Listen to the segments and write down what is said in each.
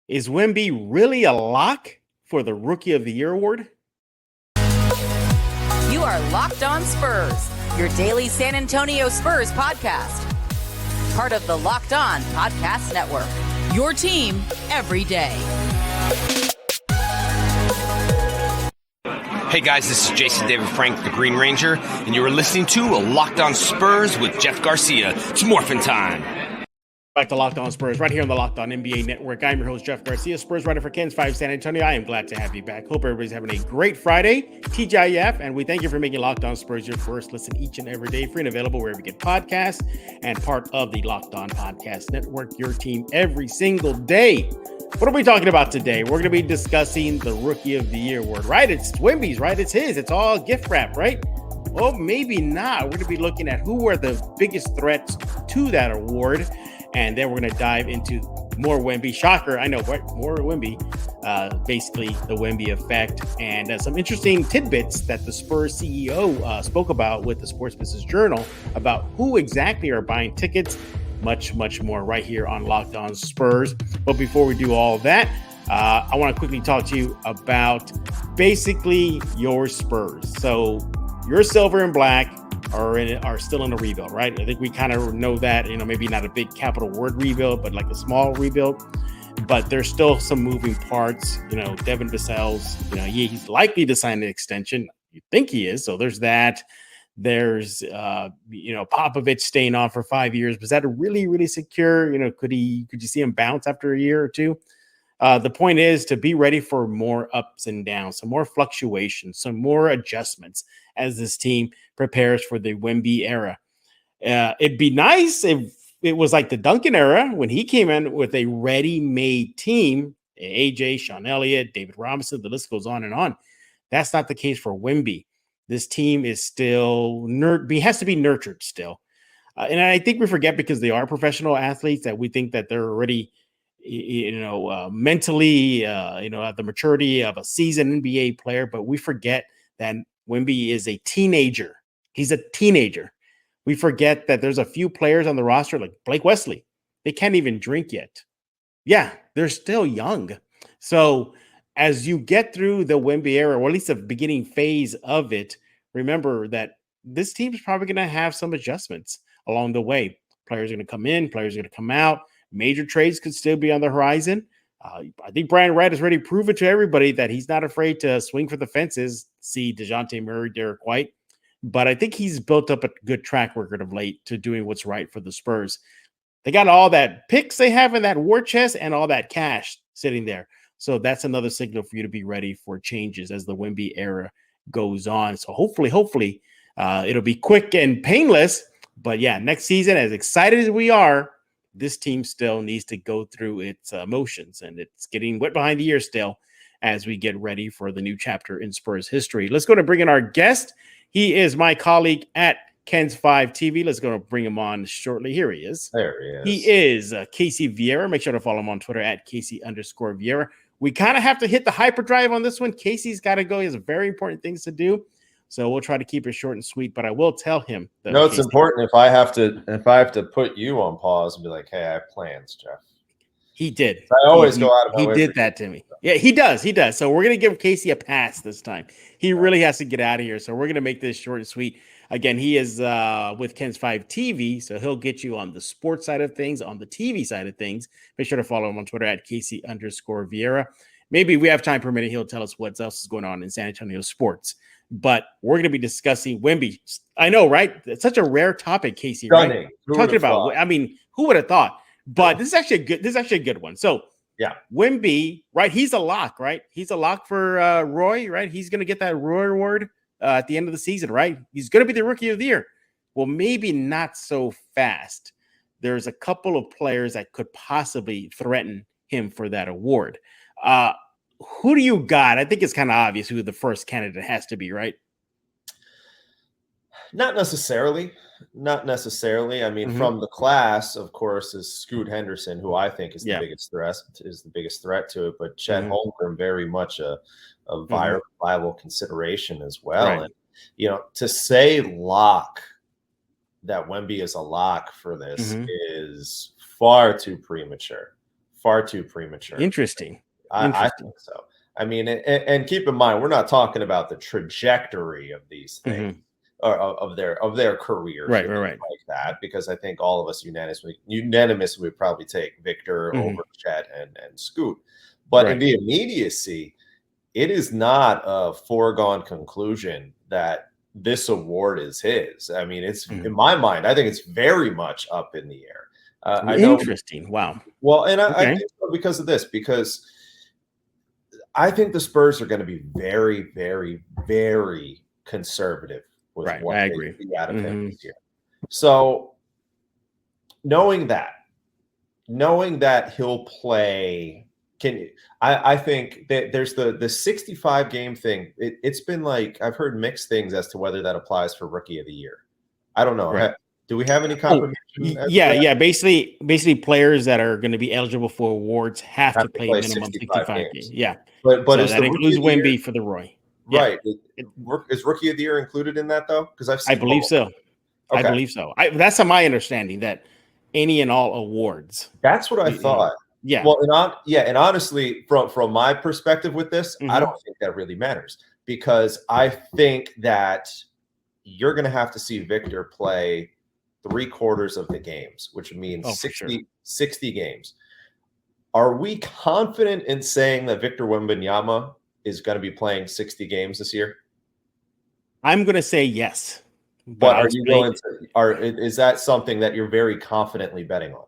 Is Wemby really a lock for the Rookie of the Year award? You are Locked On Spurs, your daily San Antonio Spurs podcast. Part of the Locked On Podcast Network, your team every day. Hey guys, this is Jason David Frank, the Green Ranger, and you are listening to Locked On Spurs with Jeff Garcia. It's morphin' time. Back to Locked On Spurs, right here on the Locked On NBA Network. I'm your host, Jeff Garcia, Spurs writer for Ken's 5 San Antonio. I am glad to have you back. Hope everybody's having a great Friday, TGIF, and we thank you for making Locked On Spurs your first listen each and every day, free and available wherever you get podcasts, and part of the Locked On Podcast Network, your team every single day. What are we talking about today? We're going to be discussing the Rookie of the Year award, right? It's Wemby's, right? It's his. It's all gift wrap, right? Well, maybe not. We're going to be looking at who were the biggest threats to that award. And then we're going to dive into more Wemby. Shocker, I know, right? More Wemby. Basically, the Wemby effect. And some interesting tidbits that the Spurs CEO spoke about with the Sports Business Journal about who exactly are buying tickets. Much, much more right here on Locked On Spurs. But before we do all that, I want to quickly talk to you about basically your Spurs. So your silver and black are still in a rebuild, right? I think we kind of know that, maybe not a big capital word rebuild, but like a small rebuild. But there's still some moving parts. Devin Vassell's, he's likely to sign an extension. You think he is. So there's that. There's, Popovich staying on for 5 years. Was that really, really secure? Could you see him bounce after a year or two? The point is to be ready for more ups and downs, some more fluctuations, some more adjustments as this team prepares for the Wemby era. It'd be nice if it was like the Duncan era when he came in with a ready-made team, AJ, Sean Elliott, David Robinson, the list goes on and on. That's not the case for Wemby. This team is still has to be nurtured still. And I think we forget because they are professional athletes that we think that they're already mentally, at the maturity of a seasoned NBA player, but we forget that Wemby is a teenager. He's a teenager. We forget that there's a few players on the roster like Blake Wesley. They can't even drink yet. Yeah, they're still young. So as you get through the Wemby era, or at least the beginning phase of it, remember that this team is probably going to have some adjustments along the way. Players are going to come in, players are going to come out. Major trades could still be on the horizon. I think Brian Wright has already proven to everybody that he's not afraid to swing for the fences, see DeJounte Murray, Derek White. But I think he's built up a good track record of late to doing what's right for the Spurs. They got all that picks they have in that war chest and all that cash sitting there. So that's another signal for you to be ready for changes as the Wemby era goes on. So hopefully it'll be quick and painless. But yeah, next season, as excited as we are, this team still needs to go through its motions, and it's getting wet behind the ears still as we get ready for the new chapter in Spurs history. Let's go to bring in our guest. He is my colleague at Ken's 5 TV. Let's go to bring him on shortly. Here he is. There he is. He is Casey Viera. Make sure to follow him on Twitter at Casey_Viera. We kind of have to hit the hyperdrive on this one. Casey's got to go. He has very important things to do. So we'll try to keep it short and sweet, but I will tell him that it's important if I have to put you on pause and be like, hey, I have plans, Jeff. He did. I always go out of my way. He did that to me. Yeah, he does. So we're going to give Casey a pass this time. He really has to get out of here. So we're going to make this short and sweet. Again, he is with Ken's 5 TV, so he'll get you on the sports side of things, on the TV side of things. Make sure to follow him on Twitter at Casey_Viera. Maybe we have time permitting, he'll tell us what else is going on in San Antonio sports. But we're going to be discussing Wemby. I know, right? It's such a rare topic, Casey. Stunning. Right? Talking about, thought? I mean, who would have thought? But this is actually a good one. So, yeah, Wemby, right? He's a lock, right? He's a lock for Roy, right? He's going to get that Roy award at the end of the season, right? He's going to be the Rookie of the Year. Well, maybe not so fast. There's a couple of players that could possibly threaten him for that award. Who do you got? I think it's kind of obvious who the first candidate has to be, right? Not necessarily. I mean, from the class, of course, is Scoot Henderson, who I think is the biggest threat to it. But Chet Holmgren, very much a viable consideration as well. Right. And to say lock that Wemby is a lock for this is far too premature. far too premature. Interesting. I think so. I mean, and keep in mind, we're not talking about the trajectory of these things or of their careers, right, like that, because I think all of us unanimously would probably take Victor over Chet and Scoot. But in the immediacy, it is not a foregone conclusion that this award is his. I mean, it's in my mind, I think it's very much up in the air. Interesting. Wow. Well, and I think so because of this, because I think the Spurs are going to be very, very, very conservative with what they see out of him this year. So knowing that he'll play, I think that there's the 65 game thing. It's been like, I've heard mixed things as to whether that applies for Rookie of the Year. I don't know. Right. Do we have any confirmation? Yeah. Basically, players that are going to be eligible for awards have to play minimum 65 games. Yeah, but so that includes Wemby for the Roy. Right? Is Rookie of the Year included in that though? Because I believe so. Okay. I believe so. That's my understanding, that any and all awards. That's what I thought. Yeah. Well, and honestly, from my perspective with this, I don't think that really matters, because I think that you're going to have to see Victor play 3/4 of the games, which means 60 games. Are we confident in saying that Victor Wembanyama is going to be playing 60 games this year? I'm going to say yes. But are you going to? Is that something that you're very confidently betting on?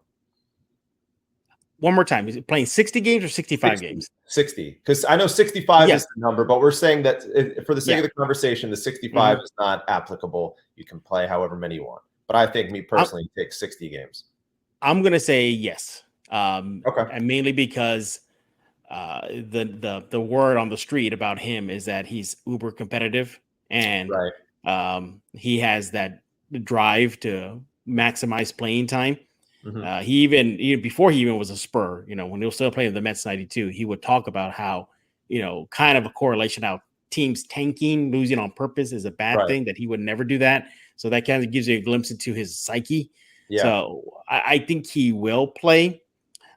One more time. Is it playing 60 games or 65 games? 60. Because I know 65 is the number, but we're saying that for the sake of the conversation, the 65 is not applicable. You can play however many you want. But I think, me personally, take 60 games. I'm going to say yes. And mainly because the word on the street about him is that he's uber competitive, and he has that drive to maximize playing time. He even before he even was a Spur, when he was still playing the Mets 92, he would talk about how, kind of a correlation, how teams tanking, losing on purpose is a bad thing, that he would never do that. So that kind of gives you a glimpse into his psyche. Yeah. So I think he will play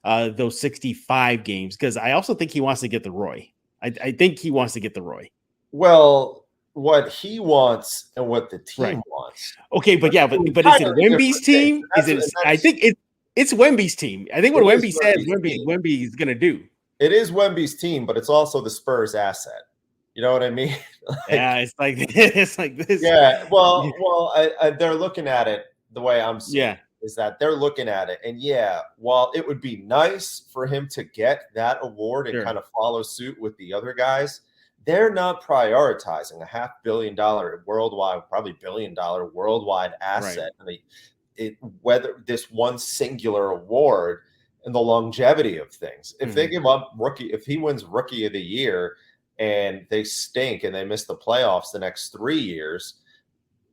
those 65 games, because I also think he wants to get the Roy. I think he wants to get the Roy. Well, what he wants and what the team wants. Okay, but is it Wemby's team? I think it's Wemby's team. I think what Wemby says Wemby is going to do. It is Wemby's team, but it's also the Spurs asset. You know what I mean? It's like this. Yeah. Well, they're looking at it the way I'm seeing it, is that they're looking at it, and while it would be nice for him to get that award and kind of follow suit with the other guys, they're not prioritizing a $500 million worldwide, probably $1 billion worldwide asset. Whether this one singular award and the longevity of things. If they give up if he wins Rookie of the Year and they stink and they miss the playoffs the next 3 years,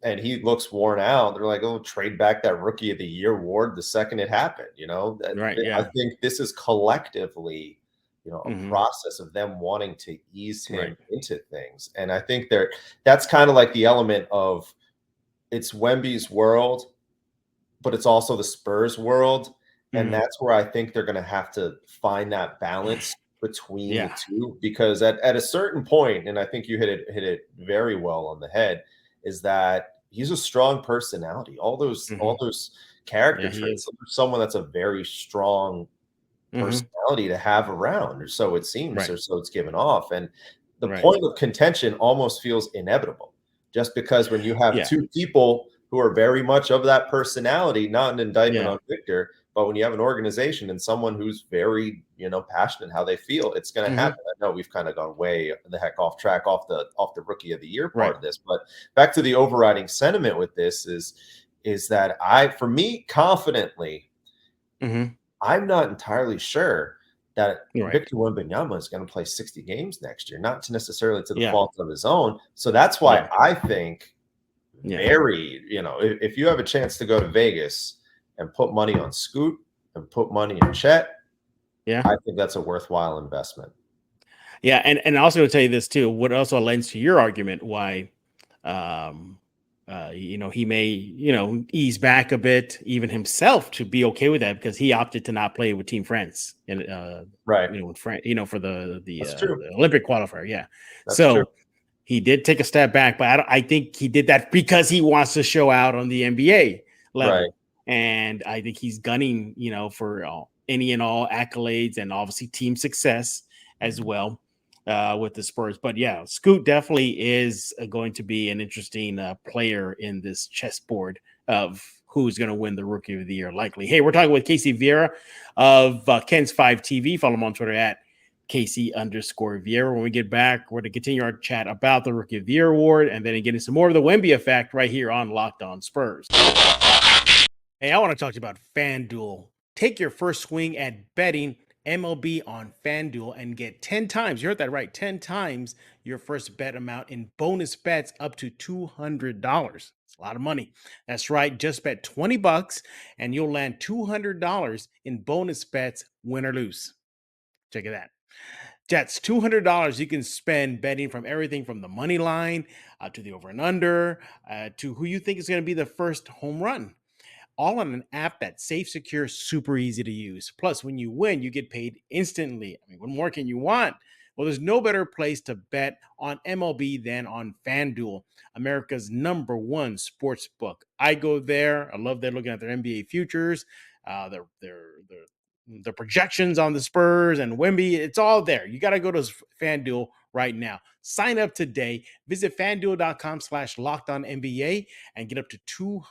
and he looks worn out, they're like, "Oh, trade back that Rookie of the Year award the second it happened." I think this is collectively, a process of them wanting to ease him into things. And I think that's kind of like the element of, it's Wemby's world, but it's also the Spurs world. And that's where I think they're going to have to find that balance between the two, because at a certain point, and I think you hit it very well on the head, is that he's a strong personality. All those character traits. Someone that's a very strong personality to have around, or so it seems, or so it's given off. And the point of contention almost feels inevitable, just because when you have two people who are very much of that personality, not an indictment on Victor, but when you have an organization and someone who's very, passionate how they feel, it's going to happen. I know we've kind of gone way the heck off track, off the Rookie of the Year part of this, but back to the overriding sentiment with this is that for me, confidently, I'm not entirely sure that Victor Wembanyama is going to play 60 games next year, not necessarily to the fault of his own. So that's why I think if you have a chance to go to Vegas and put money on Scoot and put money in Chet, I think that's a worthwhile investment. Yeah, and also to tell you this too, what also lends to your argument why He may, ease back a bit, even himself, to be okay with that because he opted to not play with Team France and right. With France, for the true. Olympic qualifier. Yeah, That's so true. he did take a step back, but I think he did that because he wants to show out on the NBA level, Right. and I think he's gunning, for any and all accolades and obviously team success as well. With the Spurs. But yeah, Scoot definitely is going to be an interesting player in this chessboard of who's going to win the Rookie of the Year likely. Hey, we're talking with Casey Viera of Ken's 5 TV. Follow him on Twitter at Casey_Viera. When we get back, we're going to continue our chat about the Rookie of the Year award and then get into some more of the Wemby effect right here on Locked On Spurs. Hey, I want to talk to you about FanDuel. Take your first swing at betting MLB on FanDuel and get 10 times, you heard that right, 10 times your first bet amount in bonus bets up to $200. It's a lot of money. That's right. Just bet $20 and you'll land $200 in bonus bets, win or lose. Check it out. That's $200 you can spend betting from everything from the money line to the over and under to who you think is going to be the first home run. All on an app that's safe, secure, super easy to use. Plus, when you win, you get paid instantly. I mean, what more can you want? Well, there's no better place to bet on MLB than on FanDuel, America's #1 sports book. I go there. I love that looking at their NBA futures, their projections on the Spurs and Wemby. It's all there. You got to go to FanDuel right now. Sign up today. Visit FanDuel.com/LockedOnNBA and get up to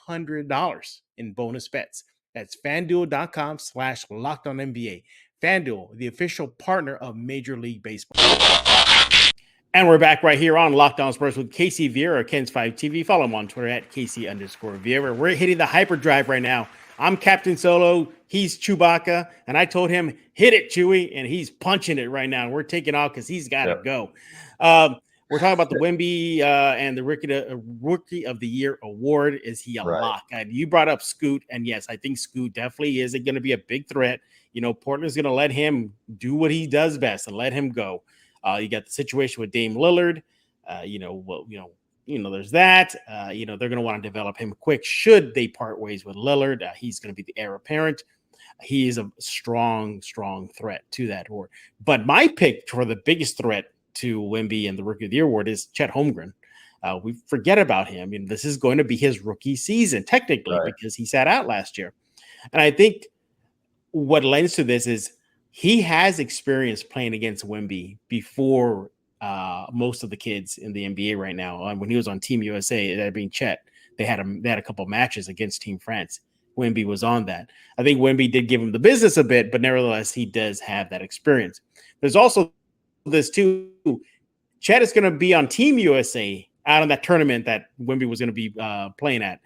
$200 in bonus bets. That's FanDuel.com/LockedOnNBA. FanDuel, the official partner of Major League Baseball. And we're back right here on Locked On Spurs with Casey Viera, Ken's 5 TV. Follow him on Twitter at Casey_Viera. We're hitting the hyperdrive right now. I'm Captain Solo. He's Chewbacca. And I told him, hit it, Chewie. And he's punching it right now. We're taking off because he's got to go. We're talking about the Wemby and the Rookie of the Year award. Is he a lock? And you brought up Scoot. And yes, I think Scoot definitely is going to be a big threat. Portland's going to let him do what he does best and let him go. You got the situation with Dame Lillard. There's that. They're going to want to develop him quick. Should they part ways with Lillard, he's going to be the heir apparent. He is a strong, strong threat to that award. But my pick for the biggest threat to Wemby and the Rookie of the Year award is Chet Holmgren. We forget about him. This is going to be his rookie season, technically, because he sat out last year. And I think what lends to this is he has experience playing against Wemby before most of the kids in the NBA right now. When he was on Team USA, that being Chet, they had a couple matches against Team France. Wemby was on that. I think Wemby did give him the business a bit, but nevertheless, he does have that experience. There's also this too. Chet is going to be on Team USA out of that tournament that Wemby was going to be playing at.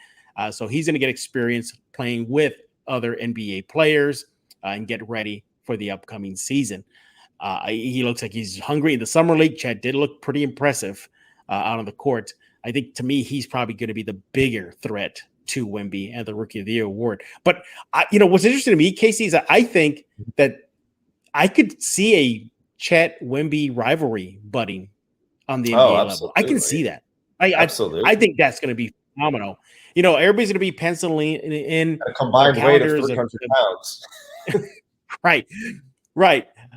So he's going to get experience playing with other NBA players and get ready for the upcoming season. He looks like he's hungry in the summer league. Chet did look pretty impressive out on the court. I think to me, he's probably going to be the bigger threat to Wemby and the Rookie of the Year award. But what's interesting to me, Casey, is that I think that I could see a Chet Wemby rivalry budding on the NBA level. I can see that. Absolutely. I think that's going to be phenomenal. Everybody's going to be penciling in a combined weight of 300 pounds. Right.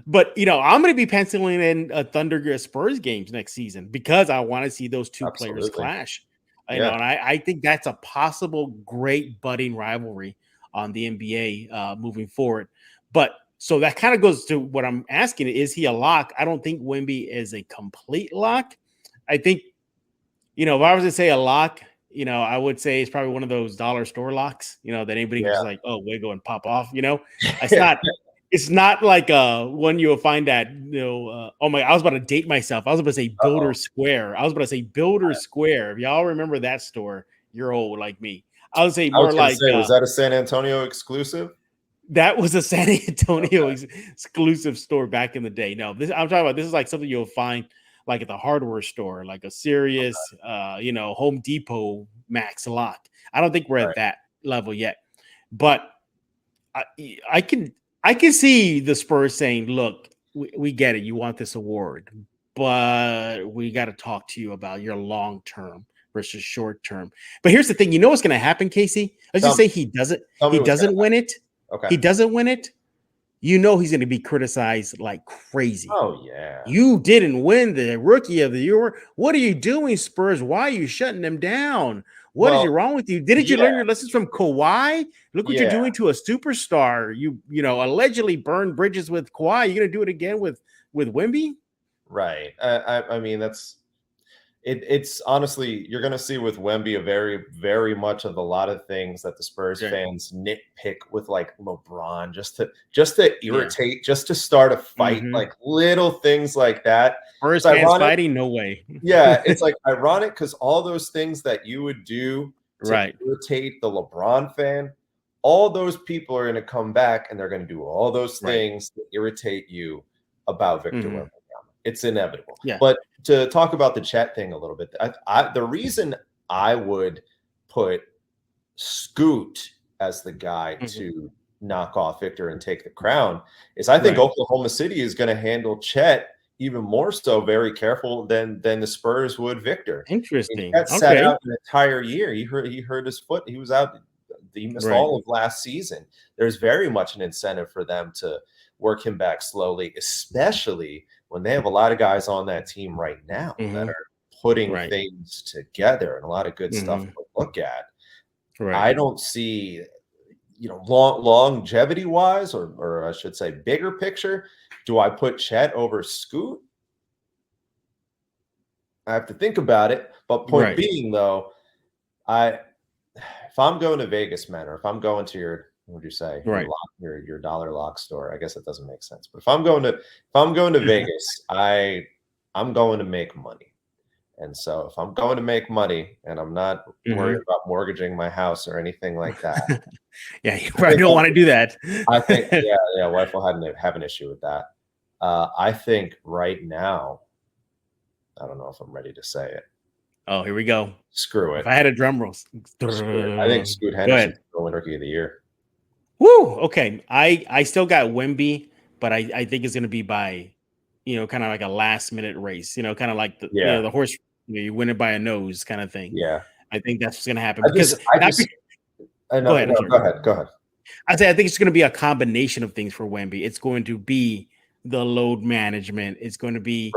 But, I'm going to be penciling in a Thunder Spurs games next season because I want to see those two players clash. And I think that's a possible great budding rivalry on the NBA moving forward. But so that kind of goes to what I'm asking. Is he a lock? I don't think Wemby is a complete lock. I think, if I was to say a lock, I would say it's probably one of those dollar store locks, that anybody can just like, wiggle and pop off, It's not like one you'll find at, I was about to date myself. I was about to say Builder Square. Square. If y'all remember that store, you're old like me. I would say more like. Was that a San Antonio exclusive? That was a San Antonio exclusive store back in the day. No, I'm talking about this is like something you'll find like at the hardware store, like a serious, Home Depot Max lock. I don't think we're at that level yet, but I can see the Spurs saying, look, we get it. You want this award, but we got to talk to you about your long-term versus short term. But here's the thing: you know what's going to happen, Casey? Let's just say he doesn't win it. Okay, he doesn't win it. You know he's going to be criticized like crazy. Oh, yeah. You didn't win the Rookie of the Year. What are you doing, Spurs? Why are you shutting them down? What is wrong with you? Didn't you learn your lessons from Kawhi? Look what you're doing to a superstar. You allegedly burned bridges with Kawhi. You're going to do it again with Wemby? Right. I mean, it's honestly, you're going to see with Wemby a very, very much of a lot of things that the Spurs fans nitpick with, like LeBron, just to irritate, just to start a fight, like little things like that. Spurs fans fighting, no way. Yeah, it's like ironic because all those things that you would do to irritate the LeBron fan, all those people are going to come back and they're going to do all those things to irritate you about Victor Wembanyama. It's inevitable. Yeah. But to talk about the Chet thing a little bit, the reason I would put Scoot as the guy to knock off Victor and take the crown is I think Oklahoma City is going to handle Chet even more so very careful than the Spurs would Victor. Interesting. Chet sat out an entire year. He hurt his foot. He was out. He missed all of last season. There's very much an incentive for them to work him back slowly, especially when they have a lot of guys on that team right now that are putting things together and a lot of good stuff to look at. I don't see, longevity wise, or I should say bigger picture. Do I put Chet over Scoot? I have to think about it. But point being, though, if I'm going to Vegas, man, or if I'm going to your, what would you say, your dollar lock store? I guess it doesn't make sense. But if I'm going to Vegas, I'm going to make money. And so if I'm going to make monay and I'm not worried about mortgaging my house or anything like that. You probably don't want to do that. I think, wife will have an issue with that. I think right now, I don't know if I'm ready to say it. Oh, here we go. Screw it. If I had a drum roll. I think Scoot Henderson will win Rookie of the Year. Woo! Okay. I still got Wemby, but I think it's going to be by, kind of like a last minute race, kind of like the horse, you win it by a nose kind of thing. Yeah. I think that's what's going to happen. Go ahead. I think it's going to be a combination of things for Wemby. It's going to be the load management. It's going to be,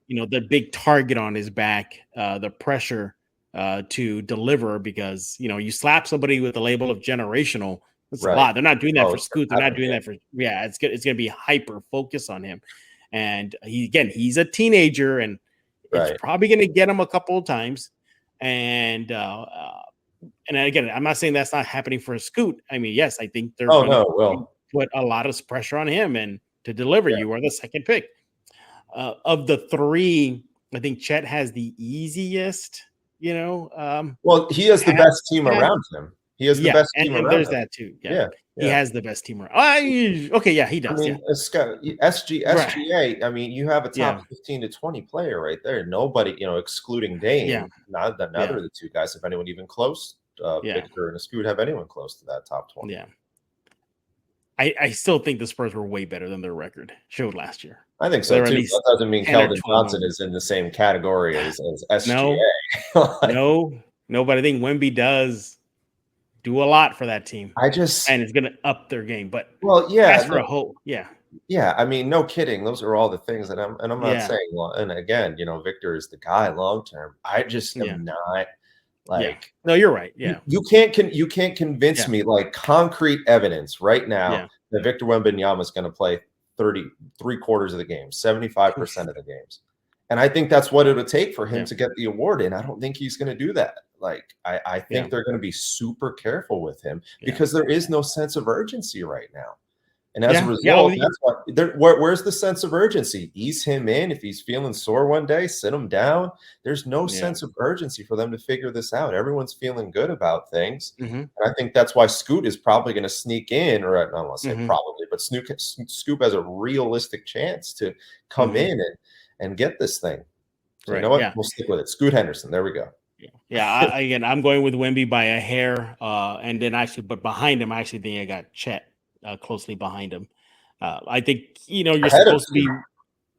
the big target on his back, the pressure to deliver because, you slap somebody with the label of generational. That's a lot. They're not doing that for Scoot. They're not doing that for, it's going to be hyper focus on him. And he's a teenager and it's probably going to get him a couple of times. And again, I'm not saying that's not happening for Scoot. I mean, yes, I think they're going to put a lot of pressure on him and to deliver. You are the second pick. Of the three, I think Chet has the easiest, he has the best team around him. He has the best team around there's him. that too. He has the best team around. He does. I mean, SGA. I mean, you have a top 15 to 20 player right there. Nobody, excluding Dame. Yeah. Neither of the two guys have anyone even close. Victor and Scoot have anyone close to that top 20. Yeah. I still think the Spurs were way better than their record showed last year. I think so too. That doesn't mean Keldon Johnson is in the same category as SGA. No, but I think Wemby does do a lot for that team. And it's going to up their game. But for a hope, I mean, no kidding. Those are all the things that I'm not saying. Well, and again, Victor is the guy long term. I just am not like. No, you're right. Yeah, you can't convince me like concrete evidence right now that Victor Wembanyama is going to play 3/4 of the games, 75% of the games. And I think that's what it would take for him to get the award. And I don't think he's going to do that. Like, I think they're going to be super careful with him because there is no sense of urgency right now. And as a result, that's where's the sense of urgency? Ease him in. If he's feeling sore one day, sit him down. There's no sense of urgency for them to figure this out. Everyone's feeling good about things. And I think that's why Scoot is probably going to sneak in, or I don't want to say probably, but Scoop has a realistic chance to come in and get this thing. So you know what? We'll stick with it. Scoot Henderson. There we go. Again, I'm going with Wemby by a hair. And then but behind him, I actually think I got Chet closely behind him. I think, you're supposed to be,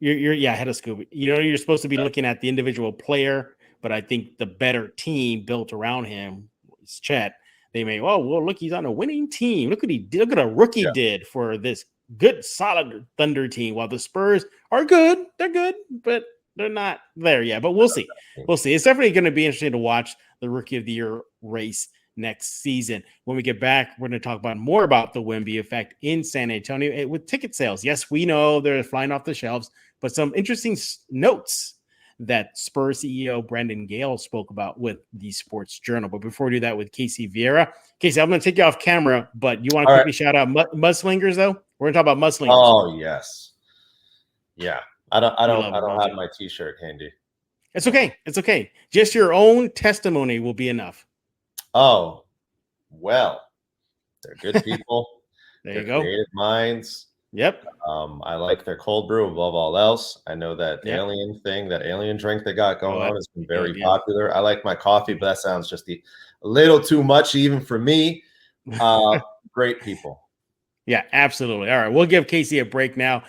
you're ahead of Scoop. You're supposed to be looking at the individual player but I think the better team built around him is Chet. They may, oh, well, look, he's on a winning team. Look what he did. Look what a rookie did for this good, solid Thunder team. While the Spurs are good, they're good, but they're not there yet. But we'll see. We'll see. It's definitely going to be interesting to watch the Rookie of the Year race next season. When we get back, we're going to talk more about the Wemby effect in San Antonio with ticket sales. Yes, we know they're flying off the shelves, but some interesting notes that Spurs CEO Brandon Gale spoke about with the Sports Journal. But before we do that with Casey Viera, Casey, I'm going to take you off camera, but you want to quickly shout out Mudslingers though? We're going to talk about Mudslingers. Oh yes, yeah. I don't have my T-shirt handy. It's okay. It's okay. Just your own testimony will be enough. Oh, well, they're good people. There you go. Creative minds. Yep. I like their cold brew above all else. I know that alien drink they got going on has been very popular. I like my coffee, but that sounds just a little too much even for me. Great people. Yeah, absolutely. All right, we'll give Casey a break now.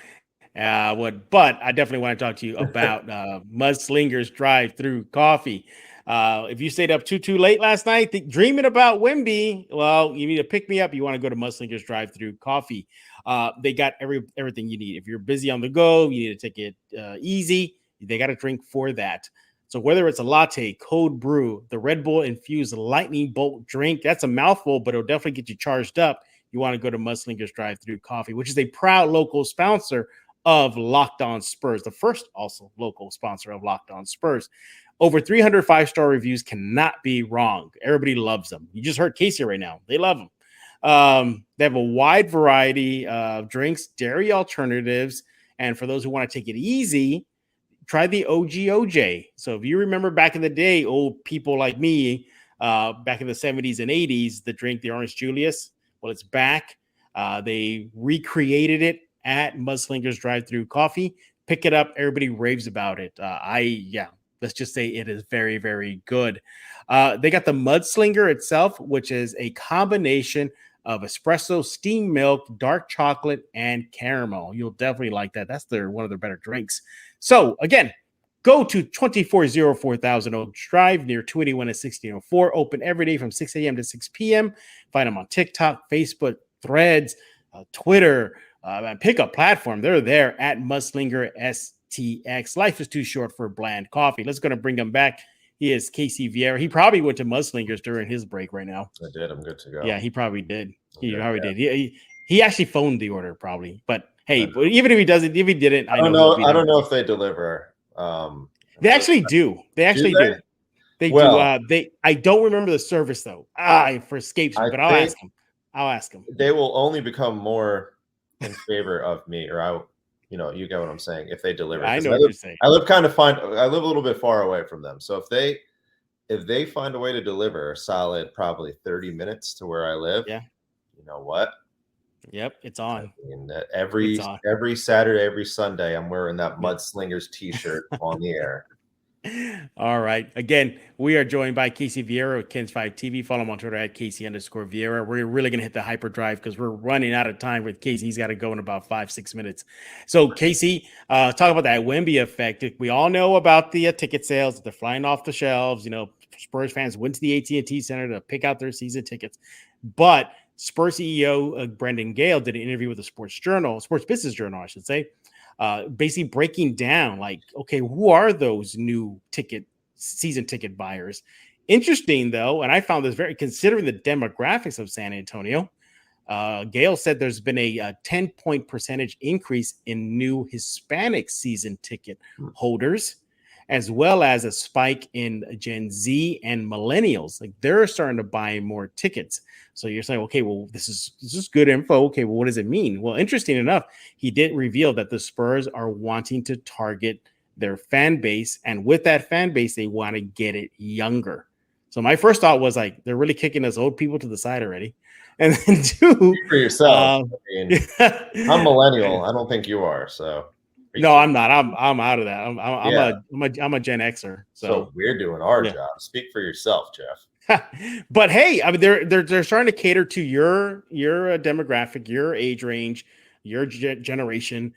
But I definitely want to talk to you about Mudslingers Drive-Through Coffee. If you stayed up too late last night dreaming about Wemby, well, you need to pick me up. You want to go to Mudslingers Drive-Through Coffee. They got everything you need. If you're busy on the go, you need to take it easy. They got a drink for that. So whether it's a latte, cold brew, the Red Bull infused lightning bolt drink, that's a mouthful, but it'll definitely get you charged up. You want to go to Mudslingers Drive-Through Coffee, which is a proud local sponsor of Locked On Spurs, the first also local sponsor of Locked On Spurs. Over 300 5-star reviews cannot be wrong. Everybody loves them. You just heard Casey right now. They love them. They have a wide variety of drinks, dairy alternatives, and for those who want to take it easy, try the OG. So if you remember back in the day, old people like me, back in the 70s and 80s, the Orange Julius, well, it's back. They recreated it at Mudslingers Drive-Through Coffee. Pick it up. Everybody raves about it. Let's just say it is very, very good. They got the Mudslinger itself, which is a combination of espresso, steamed milk, dark chocolate, and caramel. You'll definitely like that. That's one of their better drinks. So again, go to 2404 Thousand Oaks Drive near 281 and 1604. Open every day from 6 a.m. to 6 p.m. Find them on TikTok, Facebook, Threads, Twitter, and pick a platform. They're there at Mudslinger STX. Life is too short for bland coffee. Let's go to bring him back. He is Casey Viera. He probably went to Mudslingers during his break right now. I did. I'm good to go. Yeah, he probably did. Did. He actually phoned the order probably. But hey, even if he didn't, I don't know if they deliver. They actually do. They actually do. They do. I don't remember the service though. For escapes me, but I'll ask him. They will only become more in favor of me, or you get what I'm saying. If they deliver, I know what you're saying. I live a little bit far away from them. So if they find a way to deliver a solid, probably 30 minutes to where I live, you know what? Yep, it's on. I mean, every Saturday, every Sunday, I'm wearing that Mudslingers T-shirt on the air. All right. Again, we are joined by Casey Viera of Kens 5 TV. Follow him on Twitter at Casey_Viera. We're really going to hit the hyperdrive because we're running out of time with Casey. He's got to go in about 5-6 minutes. So, Casey, talk about that Wemby effect. We all know about the ticket sales. They're flying off the shelves. Spurs fans went to the AT&T Center to pick out their season tickets. But Spurs CEO Brandon Gale did an interview with the Sports Business Journal, I should say, basically breaking down okay, who are those new season ticket buyers? Interesting though, and I found this considering the demographics of San Antonio. Gale said there's been a 10-point percentage increase in new Hispanic season ticket holders, as well as a spike in Gen Z and millennials. They're starting to buy more tickets. So you're saying, okay, well, this is good info. Okay, well, what does it mean? Well, interesting enough, he did reveal that the Spurs are wanting to target their fan base. And with that fan base, they want to get it younger. So my first thought was they're really kicking us old people to the side already. And then two, speak for yourself. I'm millennial. I don't think you are. So no, I'm not. I'm out of that. I'm a Gen Xer. So we're doing our job. Speak for yourself, Jeff. But hey, I mean, they're starting to cater to your demographic, your age range, your generation.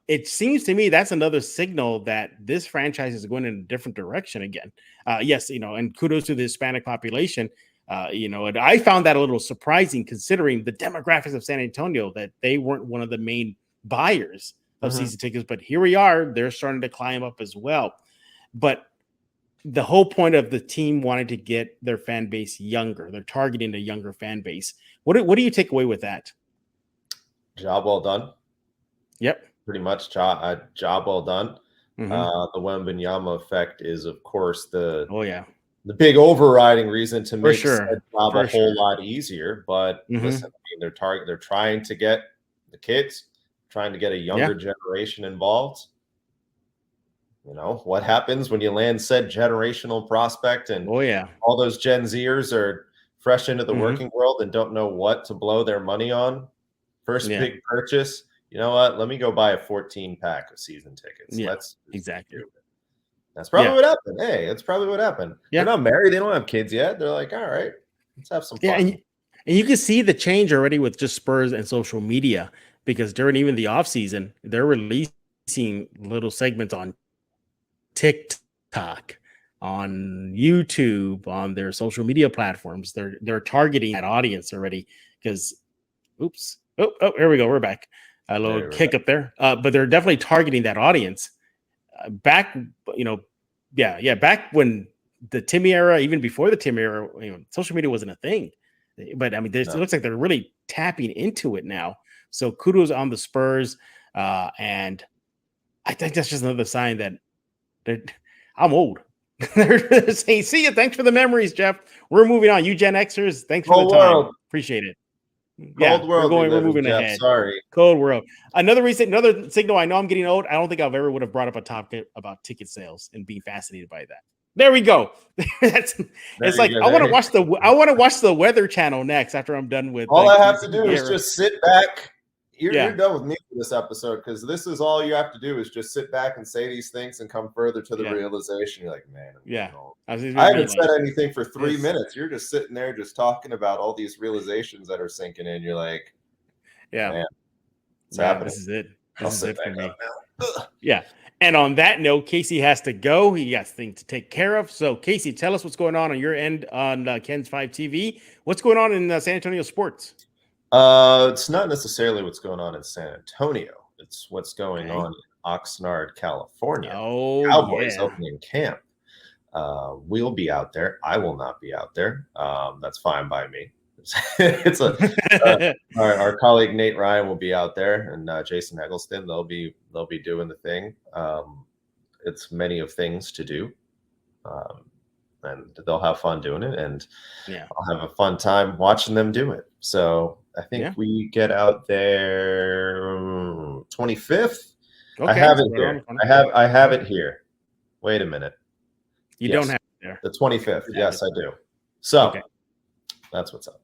It seems to me that's another signal that this franchise is going in a different direction again. Yes, and kudos to the Hispanic population. And I found that a little surprising considering the demographics of San Antonio, that they weren't one of the main buyers of season tickets. But here we are, they're starting to climb up as well. But the whole point of the team wanting to get their fan base younger, they're targeting a younger fan base. What do you take away with that? Job well done. Yep. Pretty much job well done. The Wembanyama effect is, of course, the big overriding reason to make that job a whole lot easier. But listen, I mean, they're trying to get the kids, trying to get a younger generation involved. What happens when you land said generational prospect and all those Gen Zers are fresh into the working world and don't know what to blow their money on? First big purchase. You know what? Let me go buy a 14-pack of season tickets. Yeah, exactly. That's probably what happened. Hey, that's probably what happened. Yeah. They're not married. They don't have kids yet. They're like, all right, let's have some fun. Yeah, and you can see the change already with just Spurs and social media, because during even the offseason, they're releasing little segments on TikTok, on YouTube, on their social media platforms. They're targeting that audience already because, here we go. We're back. A little kick up there. But they're definitely targeting that audience. Back when the Timmy era, even before the Timmy era, social media wasn't a thing. But I mean, it looks like they're really tapping into it now. So kudos on the Spurs. And I think that's just another sign that I'm old. They're saying, see you. Thanks for the memories, Jeff. We're moving on. You Gen Xers, thanks for the time. Appreciate it. Cold world. We're moving ahead. Sorry. Cold world. Another signal. I know I'm getting old. I don't think I've ever would have brought up a topic about ticket sales and being fascinated by that. There we go. It's like I want to watch the Weather Channel next after I'm done with. All I have to do is just sit back. You're done with me for this episode, because this is all you have to do is just sit back and say these things and come further to the realization. You're like, man, I haven't said anything for 3 minutes. You're just sitting there just talking about all these realizations that are sinking in. You're like, man, it's happening. This is it. This is it for me. Yeah. And on that note, Casey has to go. He has things to take care of. So, Casey, tell us what's going on your end on Ken's 5 TV. What's going on in San Antonio sports? It's not necessarily what's going on in San Antonio. It's what's going on in Oxnard, California. Cowboys opening camp. We'll be out there. I will not be out there. That's fine by me. It's our colleague Nate Ryan will be out there, and Jason Eggleston. They'll be doing the thing. It's many of things to do. And they'll have fun doing it, and I'll have a fun time watching them do it. So I think we get out there 25th. Okay, I have it here. I have it here. Wait a minute. You don't have it there. The 25th. Yes, I do. So that's what's up.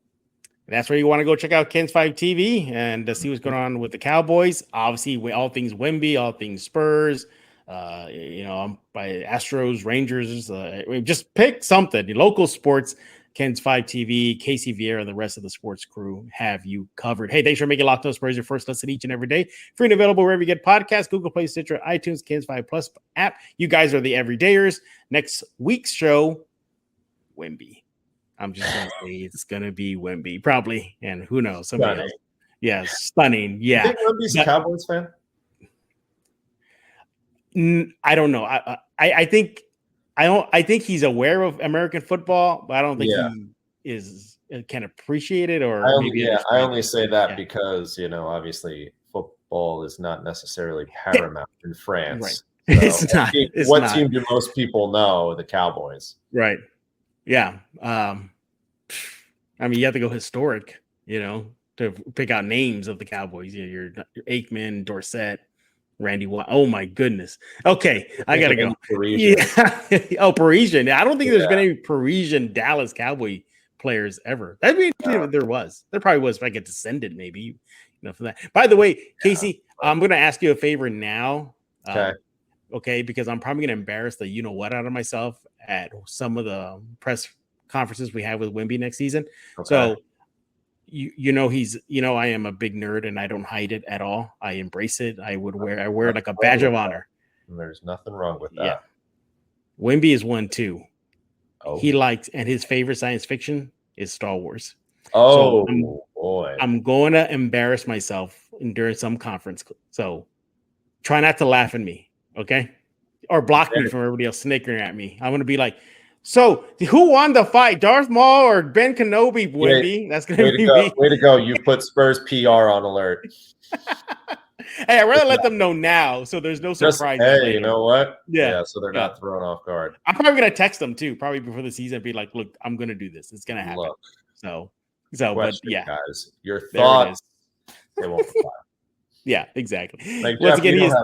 That's where you want to go check out Ken's 5 TV and see what's going on with the Cowboys. Obviously, all things Wemby, all things Spurs. By Astros, Rangers, just pick something. Local sports, Ken's 5 TV, Casey Viera, and the rest of the sports crew have you covered. Hey, thanks for making Locked On Spurs your first listen each and every day. Free and available wherever you get podcasts, Google Play, Stitcher, iTunes, Ken's 5 Plus app. You guys are the everydayers. Next week's show, Wemby. I'm just going to say it's going to be Wemby, probably. And who knows? Somebody else. Yeah, stunning. Yeah. You think Wemby's a Cowboys fan? I don't know. I think he's aware of American football, but I don't think he can appreciate it. Or I only say that because obviously football is not necessarily paramount in France. Right. So it's not. What team do most people know? The Cowboys. Right. Yeah. I mean, you have to go historic, to pick out names of the Cowboys. Your Aikman, Dorsett. Randy Watt. Oh my goodness. Okay, I gotta go. Parisian. Yeah. Parisian. I don't think there's been any Parisian Dallas Cowboy players ever. That'd be there was. There probably was if I get descended, maybe. From that. By the way, Casey, I'm gonna ask you a favor now. Okay, because I'm probably gonna embarrass the what out of myself at some of the press conferences we have with Wemby next season. Okay. So you know, I am a big nerd and I don't hide it at all. I embrace it. I wear it like a badge of honor. There's nothing wrong with that. Yeah. Wemby is one too. Oh. He likes, and his favorite science fiction is Star Wars. Oh, so boy. I'm going to embarrass myself during some conference. So try not to laugh at me, okay? Or block me from everybody else snickering at me. I'm going to be like, so who won the fight, Darth Maul or Ben Kenobi, Wemby? That's going to be me. Way to go. You put Spurs PR on alert. Hey, I'd rather let them know now so there's no surprise. Hey, you know what? Yeah. So they're not thrown off guard. I'm probably going to text them too, probably before the season, be like, look, I'm going to do this. It's going to happen. Look, so question, but yeah. Guys, your thoughts, they won't fly. Yeah, exactly. Like, Once Jeff, again,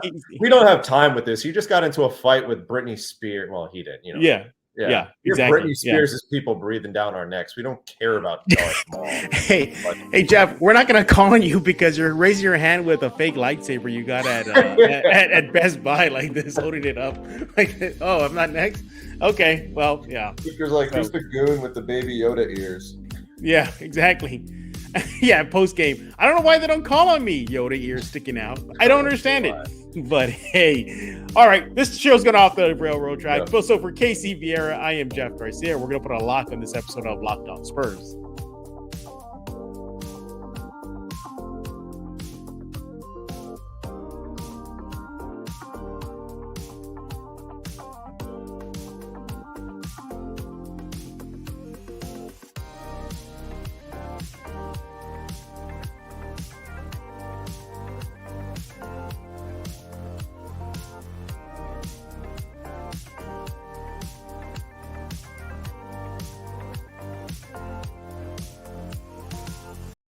we don't have time with this. You just got into a fight with Britney Spears. Well, he did, you know. Yeah, exactly. Britney Spears is people breathing down our necks. We don't care about Darth Maul. Hey, Jeff, we're not going to call on you because you're raising your hand with a fake lightsaber you got at Best Buy like this, holding it up. Like, oh, I'm not next? Okay, well, yeah. Speaker's like, who's the goon with the baby Yoda ears? Yeah, exactly. Yeah, post game. I don't know why they don't call on me. Yoda ears sticking out. I don't understand it. But hey, all right, this show's going off the railroad track. So for Casey Viera, I am Jeff Garcia. We're going to put a lock on this episode of Locked On Spurs.